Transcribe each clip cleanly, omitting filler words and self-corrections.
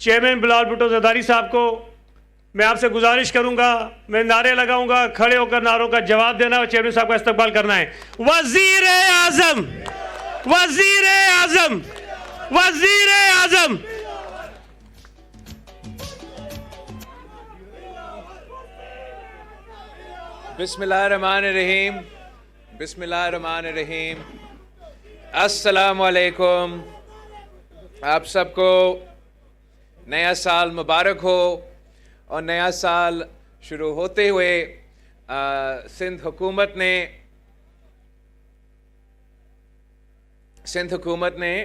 Chairman بلال بھٹو زرداری صاحب کو میں آپ سے گزارش کروں گا، میں نعرے لگاؤں گا، کھڑے ہو کر نعروں کا جواب دینا اور چیئرمین صاحب کا استقبال کرنا ہے۔ وزیر اعظم، وزیر اعظم، وزیر اعظم۔ بسم اللہ الرحمن الرحیم، بسم اللہ الرحمن الرحیم۔ السلام علیکم، آپ سب کو نیا سال مبارک ہو۔ اور نیا سال شروع ہوتے ہوئے سندھ حکومت نے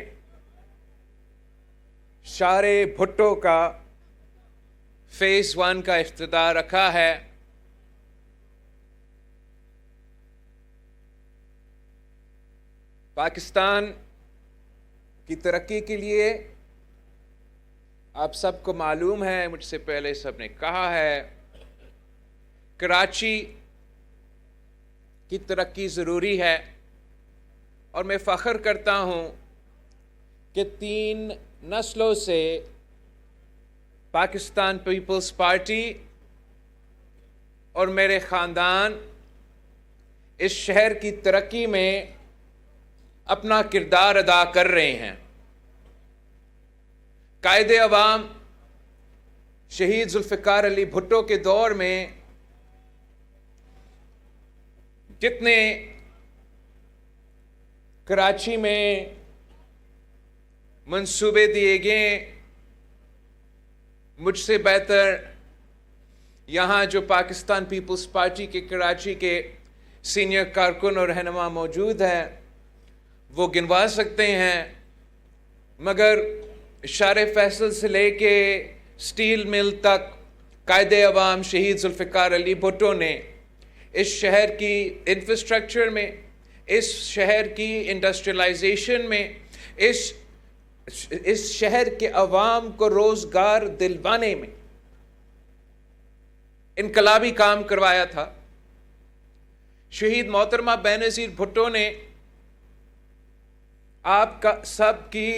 شاہر بھٹو کا فیز 1 کا افتتاح رکھا ہے۔ پاکستان کی ترقی کے لیے آپ سب کو معلوم ہے، مجھ سے پہلے سب نے کہا ہے، کراچی کی ترقی ضروری ہے۔ اور میں فخر کرتا ہوں کہ 3 نسلوں سے پاکستان پیپلز پارٹی اور میرے خاندان اس شہر کی ترقی میں اپنا کردار ادا کر رہے ہیں۔ قائد عوام شہید ذوالفقار علی بھٹو کے دور میں جتنے کراچی میں منصوبے دیے گئے، مجھ سے بہتر یہاں جو پاکستان پیپلز پارٹی کے کراچی کے سینئر کارکن اور رہنما موجود ہیں وہ گنوا سکتے ہیں، مگر شارع فیصل سے لے کے سٹیل مل تک قائد عوام شہید ذوالفقار علی بھٹو نے اس شہر کی انفراسٹرکچر میں، اس شہر کی انڈسٹریلائزیشن میں، اس شہر کے عوام کو روزگار دلوانے میں انقلابی کام کروایا تھا۔ شہید محترمہ بینظیر بھٹو نے آپ کا سب کی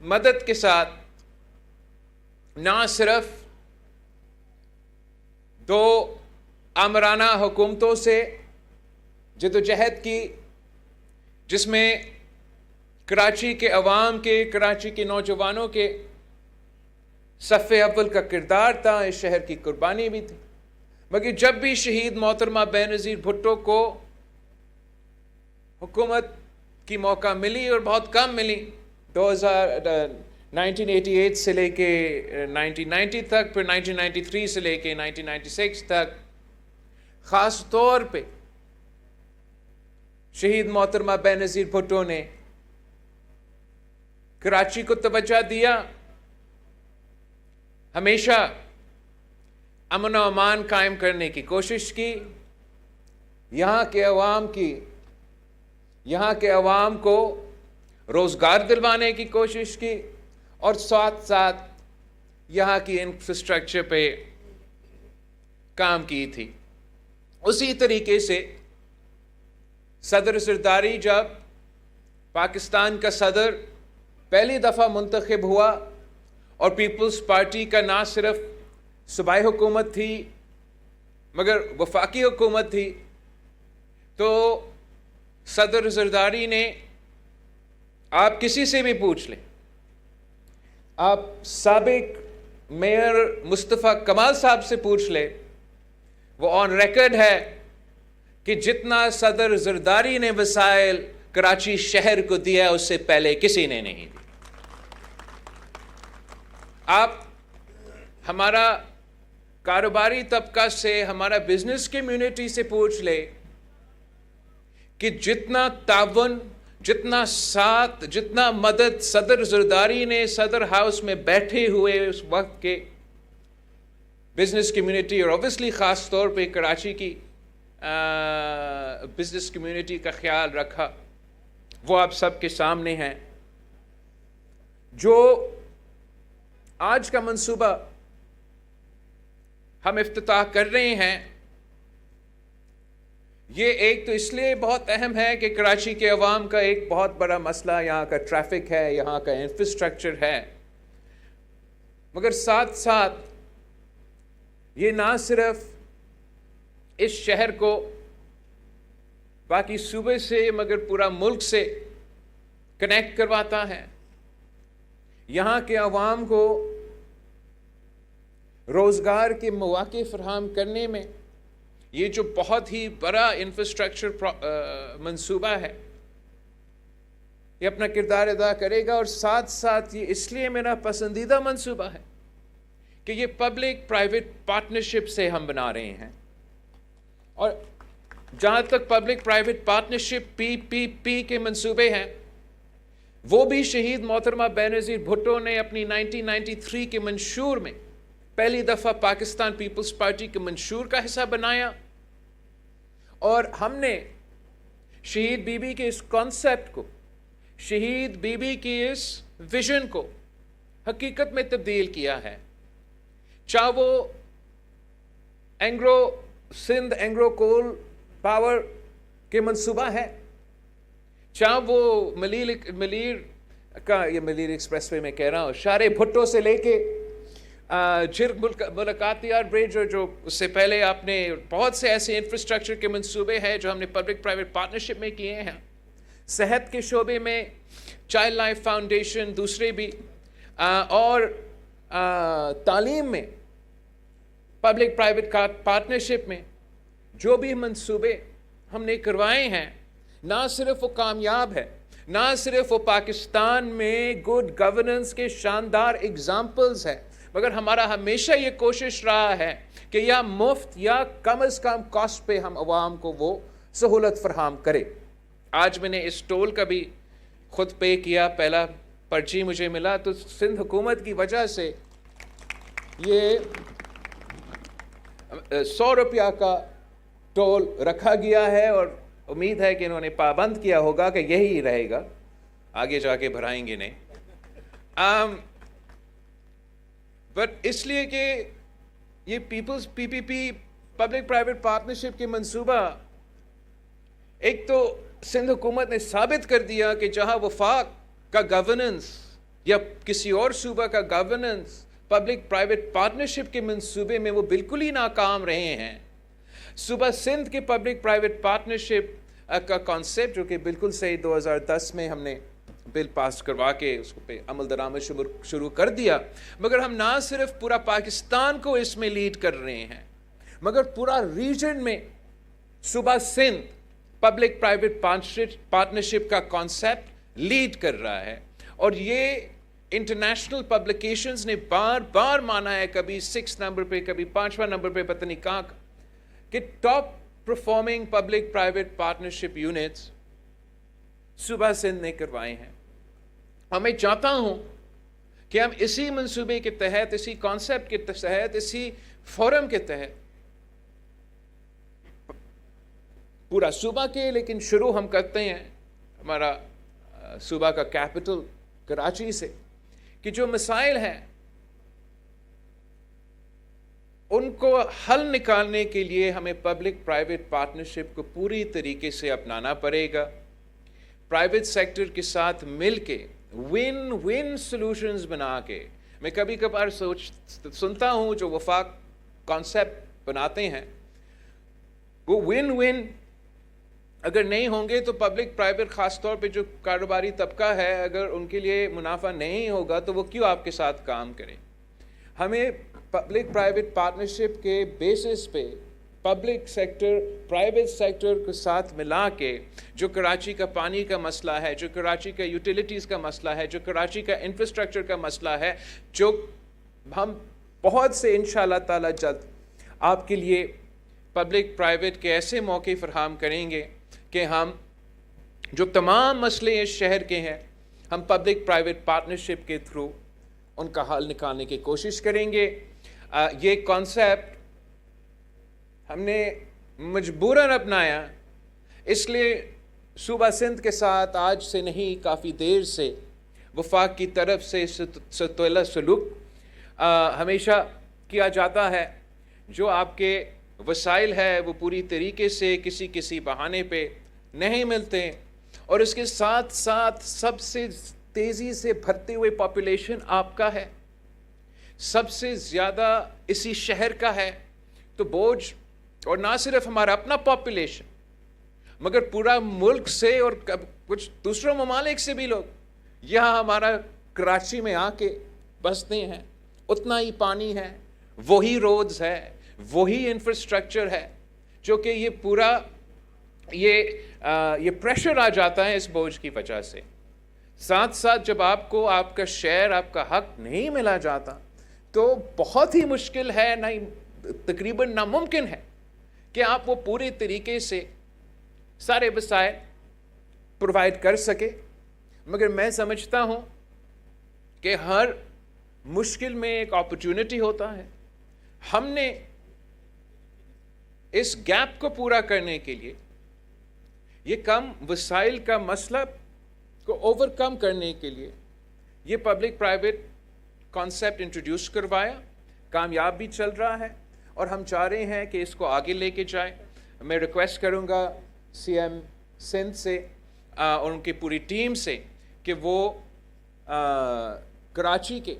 مدد کے ساتھ نہ صرف 2 آمرانہ حکومتوں سے جدوجہد کی، جس میں کراچی کے عوام کے، کراچی کے نوجوانوں کے صف اول کا کردار تھا، اس شہر کی قربانی بھی تھی، مگر جب بھی شہید محترمہ بینظیر بھٹو کو حکومت کی موقع ملی اور بہت کم ملی، 1988 سے لے کے 1990 تک، پھر 1993 سے لے کے 1996 تک، خاص طور پہ شہید محترمہ بینظیر بھٹو نے کراچی کو توجہ دیا، ہمیشہ امن و امان قائم کرنے کی کوشش کی، یہاں کے عوام کو روزگار دلوانے کی کوشش کی، اور ساتھ ساتھ یہاں کی انفراسٹرکچر پہ کام کی تھی۔ اسی طریقے سے صدر زرداری جب پاکستان کا صدر پہلی دفعہ منتخب ہوا اور پیپلز پارٹی کا نہ صرف صوبائی حکومت تھی مگر وفاقی حکومت تھی، تو صدر زرداری نے، آپ کسی سے بھی پوچھ لیں، آپ سابق میئر مصطفیٰ کمال صاحب سے پوچھ لیں، وہ آن ریکارڈ ہے کہ جتنا صدر زرداری نے وسائل کراچی شہر کو دیا اس سے پہلے کسی نے نہیں دی۔ آپ ہمارا کاروباری طبقہ سے، ہمارا بزنس کمیونٹی سے پوچھ لیں کہ جتنا تعاون، جتنا ساتھ، جتنا مدد صدر زرداری نے صدر ہاؤس میں بیٹھے ہوئے اس وقت کے بزنس کمیونٹی اور اوبویسلی خاص طور پہ کراچی کی بزنس کمیونٹی کا خیال رکھا، وہ آپ سب کے سامنے ہیں۔ جو آج کا منصوبہ ہم افتتاح کر رہے ہیں، یہ ایک تو اس لیے بہت اہم ہے کہ کراچی کے عوام کا ایک بہت بڑا مسئلہ یہاں کا ٹریفک ہے، یہاں کا انفراسٹرکچر ہے، مگر ساتھ ساتھ یہ نہ صرف اس شہر کو باقی صوبے سے مگر پورا ملک سے کنیکٹ کرواتا ہے، یہاں کے عوام کو روزگار کے مواقع فراہم کرنے میں یہ جو بہت ہی بڑا انفراسٹرکچر منصوبہ ہے یہ اپنا کردار ادا کرے گا. اور ساتھ ساتھ یہ اس لیے میرا پسندیدہ منصوبہ ہے کہ یہ پبلک پرائیویٹ پارٹنرشپ سے ہم بنا رہے ہیں. اور جہاں تک پبلک پرائیویٹ پارٹنرشپ PPP کے منصوبے ہیں وہ بھی شہید محترمہ بینظیر بھٹو نے اپنی 1993 کے منشور میں پہلی دفعہ پاکستان پیپلز پارٹی کے منشور کا حصہ بنایا. اور ہم نے شہید بی بی کے اس کانسیپٹ کو، شہید بی بی کی اس ویژن کو حقیقت میں تبدیل کیا ہے. چاہے وہ سندھ اینگرو کول پاور کے منصوبہ ہے، چاہے وہ ملیر ایکسپریس وے میں کہہ رہا ہوں، شارے بھٹو سے لے کے جرگ ملاقاتیار برج، جو اس سے پہلے آپ نے بہت سے ایسے انفراسٹرکچر کے منصوبے ہیں جو ہم نے پبلک پرائیویٹ پارٹنرشپ میں کیے ہیں. صحت کے شعبے میں چائلڈ لائف فاؤنڈیشن، دوسرے بھی، اور تعلیم میں پبلک پرائیویٹ پارٹنرشپ میں جو بھی منصوبے ہم نے کروائے ہیں، نہ صرف وہ کامیاب ہے، نہ صرف وہ پاکستان میں گڈ گورننس کے شاندار اگزامپلز ہیں، مگر ہمارا ہمیشہ یہ کوشش رہا ہے کہ یا مفت یا کم از کم کاسٹ پہ ہم عوام کو وہ سہولت فراہم کرے. آج میں نے اس ٹول کا بھی خود پے کیا، پہلا پرچی مجھے ملا تو سندھ حکومت کی وجہ سے یہ 100 روپیہ کا ٹول رکھا گیا ہے، اور امید ہے کہ انہوں نے پابند کیا ہوگا کہ یہی رہے گا، آگے جا کے بھرائیں گے نہیں. بٹ اس لیے کہ یہ people's PPP public private partnership کے منصوبہ ایک تو سندھ حکومت نے ثابت کر دیا کہ جہاں وفاق کا گورننس یا کسی اور صوبہ کا گورننس پبلک پرائیویٹ پارٹنرشپ کے منصوبے میں وہ بالکل ہی ناکام رہے ہیں. صوبہ سندھ کے پبلک پرائیویٹ پارٹنرشپ کا کانسیپٹ جو کہ بالکل صحیح 2010 میں ہم نے بل پاس کروا کے اس پہ عمل درآمد شروع کر دیا، مگر ہم نہ صرف پورا پاکستان کو اس میں لیڈ کر رہے ہیں مگر پورا ریجن میں صوبہ سندھ پبلک پرائیویٹ پارٹنرشپ کا کانسیپٹ لیڈ کر رہا ہے. اور یہ انٹرنیشنل پبلیکیشنز نے بار بار مانا ہے، کبھی 6 نمبر پہ، کبھی 5واں نمبر پہ، پتہ نہیں کہاں، کہ top performing public private partnership units صوبہ سندھ نے کروائے ہیں. اور میں چاہتا ہوں کہ ہم اسی منصوبے کے تحت، اسی کانسیپٹ کے تحت، اسی فورم کے تحت پورا صوبہ کے، لیکن شروع ہم کرتے ہیں ہمارا صوبہ کا کیپٹل کراچی سے، کہ جو مسائل ہیں ان کو حل نکالنے کے لیے ہمیں پبلک پرائیویٹ پارٹنرشپ کو پوری طریقے سے اپنانا پڑے گا. پرائیویٹ سیکٹر کے ساتھ مل کے ون ون سلوشنز بنا کے، میں کبھی کبھار سنتا ہوں جو وفاق کانسیپٹ بناتے ہیں وہ ون ون اگر نہیں ہوں گے تو پبلک پرائیویٹ، خاص طور پہ جو کاروباری طبقہ ہے، اگر ان کے لیے منافع نہیں ہوگا تو وہ کیوں آپ کے ساتھ کام کریں. ہمیں پبلک پرائیویٹ پارٹنرشپ کے بیسس پہ پبلک سیکٹر پرائیویٹ سیکٹر کے ساتھ ملا کے جو کراچی کا پانی کا مسئلہ ہے، جو کراچی کا یوٹیلیٹیز کا مسئلہ ہے، جو کراچی کا انفراسٹرکچر کا مسئلہ ہے، جو ہم بہت سے انشاءاللہ تعالی جلد آپ کے لیے پبلک پرائیویٹ کے ایسے موقع فراہم کریں گے کہ ہم جو تمام مسئلے اس شہر کے ہیں ہم پبلک پرائیویٹ پارٹنرشپ کے تھرو ان کا حل نکالنے کی کوشش کریں گے. یہ کانسیپٹ ہم نے مجبوراً اپنایا، اس لیے صوبہ سندھ کے ساتھ آج سے نہیں کافی دیر سے وفاق کی طرف سے ستولہ سلوک ہمیشہ کیا جاتا ہے. جو آپ کے وسائل ہے وہ پوری طریقے سے کسی بہانے پہ نہیں ملتے، اور اس کے ساتھ ساتھ سب سے تیزی سے بڑھتے ہوئے پاپولیشن آپ کا ہے. سب سے زیادہ اسی شہر کا ہے، تو بوجھ، اور نہ صرف ہمارا اپنا پاپولیشن مگر پورا ملک سے اور کچھ دوسروں ممالک سے بھی لوگ یہاں ہمارا کراچی میں آ کے بستے ہیں، اتنا ہی پانی ہے، وہی روڈز ہے، وہی انفراسٹرکچر ہے، جو کہ یہ پورا یہ پریشر آ جاتا ہے اس بوجھ کی وجہ سے۔ ساتھ ساتھ جب آپ کو آپ کا شیئر، آپ کا حق نہیں ملا جاتا تو بہت ہی مشکل ہے، تقریباً ناممکن ہے کہ آپ وہ پورے طریقے سے سارے وسائل پرووائڈ کر سکے۔ مگر میں سمجھتا ہوں کہ ہر مشکل میں ایک اپرچونٹی ہوتا ہے۔ ہم نے اس گیپ کو پورا کرنے کے لیے، یہ کم وسائل کا مسئلہ کو اوور کم کرنے کے لیے یہ پبلک پرائیویٹ کانسیپٹ انٹروڈیوس کروایا، کامیاب بھی چل رہا ہے، اور ہم چاہ رہے ہیں کہ اس کو آگے لے کے جائیں۔ میں ریکویسٹ کروں گا سی ایم سندھ سے اور ان کی پوری ٹیم سے کہ وہ کراچی کے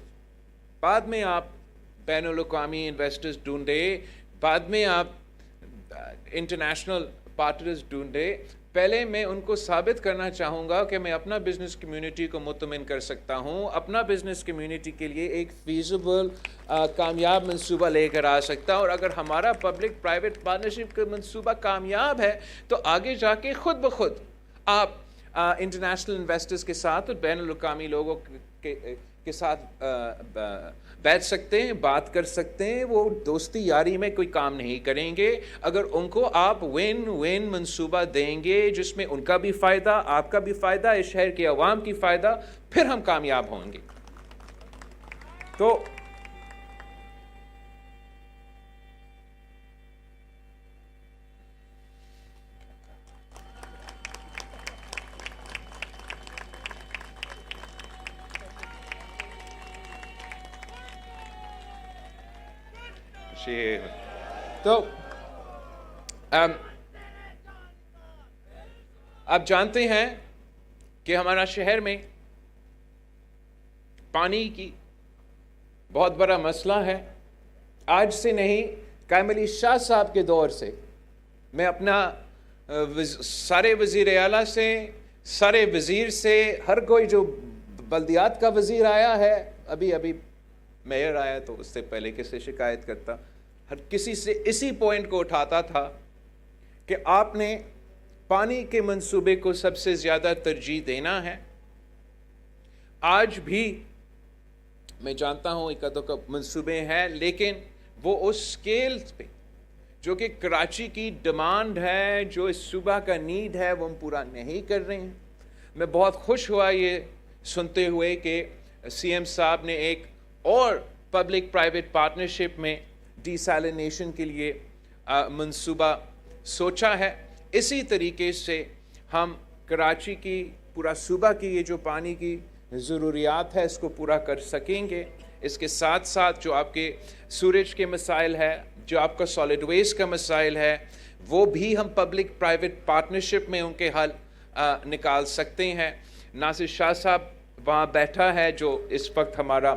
بعد میں آپ بین الاقوامی انویسٹرز ڈھونڈے، بعد میں آپ انٹرنیشنل پارٹنرز ڈھونڈے۔ پہلے میں ان کو ثابت کرنا چاہوں گا کہ میں اپنا بزنس کمیونٹی کو مطمئن کر سکتا ہوں، اپنا بزنس کمیونٹی کے لیے ایک فیزیبل کامیاب منصوبہ لے کر آ سکتا ہوں، اور اگر ہمارا پبلک پرائیویٹ پارٹنرشپ کا منصوبہ کامیاب ہے تو آگے جا کے خود بخود آپ انٹرنیشنل انویسٹرز کے ساتھ اور بین الاقوامی لوگوں کے ساتھ بیٹھ سکتے ہیں، بات کر سکتے ہیں۔ وہ دوستی یاری میں کوئی کام نہیں کریں گے اگر ان کو آپ ون ون منصوبہ دیں گے جس میں ان کا بھی فائدہ، آپ کا بھی فائدہ، اس شہر کے عوام کی فائدہ، پھر ہم کامیاب ہوں گے۔ تو آپ جانتے ہیں کہ ہمارا شہر میں پانی کی بہت بڑا مسئلہ ہے۔ آج سے نہیں، قائم علی شاہ صاحب کے دور سے میں اپنا سارے وزیر اعلیٰ سے، سارے وزیر سے، ہر کوئی جو بلدیات کا وزیر آیا ہے، ابھی میئر آیا تو اس سے پہلے کس سے شکایت کرتا، ہر کسی سے اسی پوائنٹ کو اٹھاتا تھا کہ آپ نے پانی کے منصوبے کو سب سے زیادہ ترجیح دینا ہے۔ آج بھی میں جانتا ہوں ایک دو منصوبے ہیں، لیکن وہ اس سکیل پہ جو کہ کراچی کی ڈیمانڈ ہے، جو اس صوبہ کا نیڈ ہے، وہ ہم پورا نہیں کر رہے ہیں۔ میں بہت خوش ہوا یہ سنتے ہوئے کہ سی ایم صاحب نے ایک اور پبلک پرائیویٹ پارٹنرشپ میں ڈیسیلینیشن کے لیے منصوبہ سوچا ہے۔ اسی طریقے سے ہم کراچی کی، پورا صوبہ کی یہ جو پانی کی ضروریات ہے اس کو پورا کر سکیں گے۔ اس کے ساتھ ساتھ جو آپ کے سورج کے مسائل ہے، جو آپ کا سالڈ ویسٹ کا مسائل ہے، وہ بھی ہم پبلک پرائیویٹ پارٹنرشپ میں ان کے حل نکال سکتے ہیں۔ ناصر شاہ صاحب وہاں بیٹھا ہے جو اس وقت ہمارا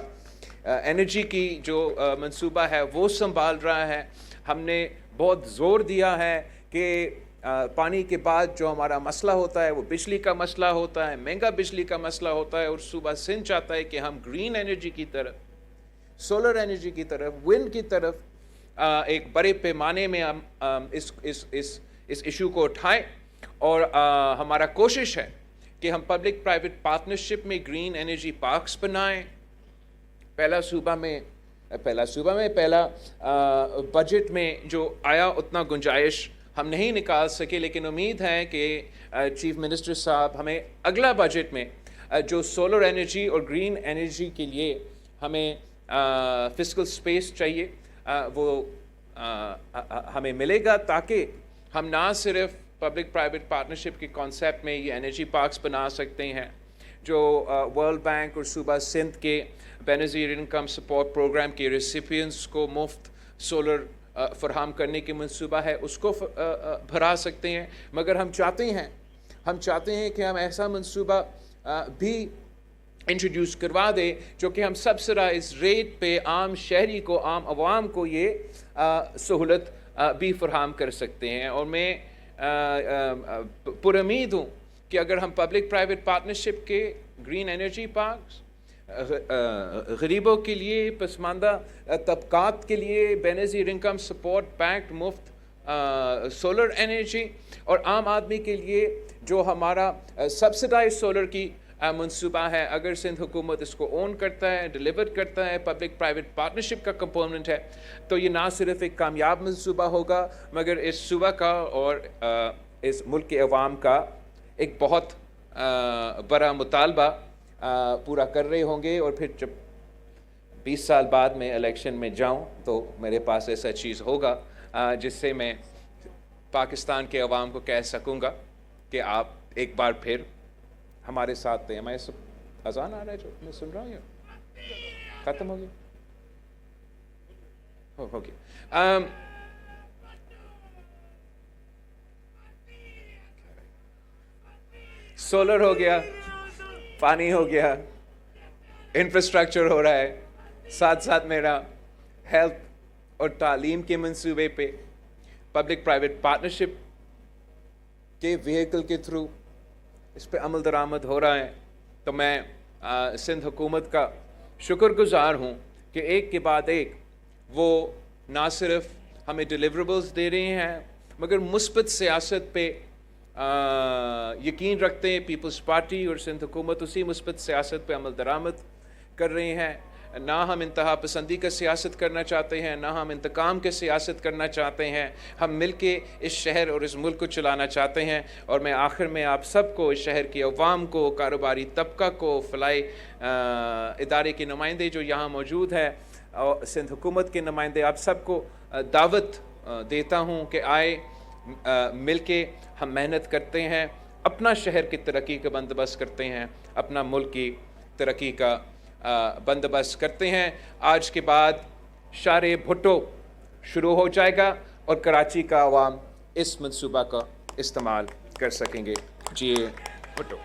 انرجی کی جو منصوبہ ہے وہ سنبھال رہا ہے۔ ہم نے بہت زور دیا ہے کہ پانی کے بعد جو ہمارا مسئلہ ہوتا ہے وہ بجلی کا مسئلہ ہوتا ہے، مہنگا بجلی کا مسئلہ ہوتا ہے، اور صوبہ سندھ چاہتا ہے کہ ہم گرین انرجی کی طرف، سولر انرجی کی طرف، ونڈ کی طرف ایک بڑے پیمانے میں ہم اس ایشو کو اٹھائیں، اور ہمارا کوشش ہے کہ ہم پبلک پرائیویٹ پارٹنرشپ میں گرین انرجی پارکس بنائیں۔ پہلا بجٹ میں جو آیا اتنا گنجائش ہم نہیں نکال سکے، لیکن امید ہے کہ چیف منسٹر صاحب ہمیں اگلا بجٹ میں جو سولر انرجی اور گرین انرجی کے لیے ہمیں فسکل سپیس چاہیے وہ ہمیں ملے گا، تاکہ ہم نہ صرف پبلک پرائیویٹ پارٹنرشپ کے کانسیپٹ میں یہ انرجی پارکس بنا سکتے ہیں جو ورلڈ بینک اور صوبہ سندھ کے بینظیر انکم سپورٹ پروگرام کے ریسیپینٹس کو مفت سولر فراہم کرنے کی منصوبہ ہے، اس کو بھرا سکتے ہیں۔ مگر ہم چاہتے ہیں کہ ہم ایسا منصوبہ بھی انٹروڈیوس کروا دے جو کہ ہم سبسڈائز ریٹ پہ عام شہری کو عام عوام کو یہ سہولت بھی فراہم کر سکتے ہیں. اور میں پر امید ہوں کہ اگر ہم پبلک پرائیویٹ پارٹنرشپ کے گرین انرجی پارکس غریبوں کے لیے پسماندہ طبقات کے لیے بے نظیر انکم سپورٹ بیکڈ مفت سولر انرجی اور عام آدمی کے لیے جو ہمارا سبسڈائز سولر کی منصوبہ ہے, اگر سندھ حکومت اس کو اون کرتا ہے, ڈیلیور کرتا ہے, پبلک پرائیویٹ پارٹنرشپ کا کمپوننٹ ہے, تو یہ نہ صرف ایک کامیاب منصوبہ ہوگا مگر اس صوبہ کا اور اس ملک کے عوام کا ایک بہت بڑا مطالبہ پورا کر رہے ہوں گے. اور پھر جب 20 سال بعد میں الیکشن میں جاؤں تو میرے پاس ایسا چیز ہوگا جس سے میں پاکستان کے عوام کو کہہ سکوں گا کہ آپ ایک بار پھر ہمارے ساتھ تھے. ہمارے اذان آ رہا ہے جو میں سن رہا ہوں, ختم ہو گیا ہو گیا. سولر ہو گیا, پانی ہو گیا, انفراسٹرکچر ہو رہا ہے, ساتھ ساتھ میرا ہیلتھ اور تعلیم کے منصوبے پہ پبلک پرائیویٹ پارٹنرشپ کے وہیکل کے تھرو اس پہ عمل درآمد ہو رہا ہے. تو میں سندھ حکومت کا شکر گزار ہوں کہ ایک کے بعد ایک وہ نہ صرف ہمیں ڈیلیوریبلز دے رہے ہیں مگر مثبت سیاست پہ یقین رکھتے ہیں. پیپلز پارٹی اور سندھ حکومت اسی مثبت سیاست پہ عمل درآمد کر رہے ہیں. نہ ہم انتہا پسندی کا سیاست کرنا چاہتے ہیں, نہ ہم انتقام کے سیاست کرنا چاہتے ہیں. ہم مل کے اس شہر اور اس ملک کو چلانا چاہتے ہیں. اور میں آخر میں آپ سب کو, اس شہر کی عوام کو, کاروباری طبقہ کو, فلاحی ادارے کے نمائندے جو یہاں موجود ہیں اور سندھ حکومت کے نمائندے, آپ سب کو دعوت دیتا ہوں کہ آئے مل کے ہم محنت کرتے ہیں, اپنا شہر کی ترقی کا بندوبست کرتے ہیں, اپنا ملک کی ترقی کا بندوبست کرتے ہیں. آج کے بعد شار بھٹو شروع ہو جائے گا اور کراچی کا عوام اس منصوبہ کا استعمال کر سکیں گے. جی بھٹو.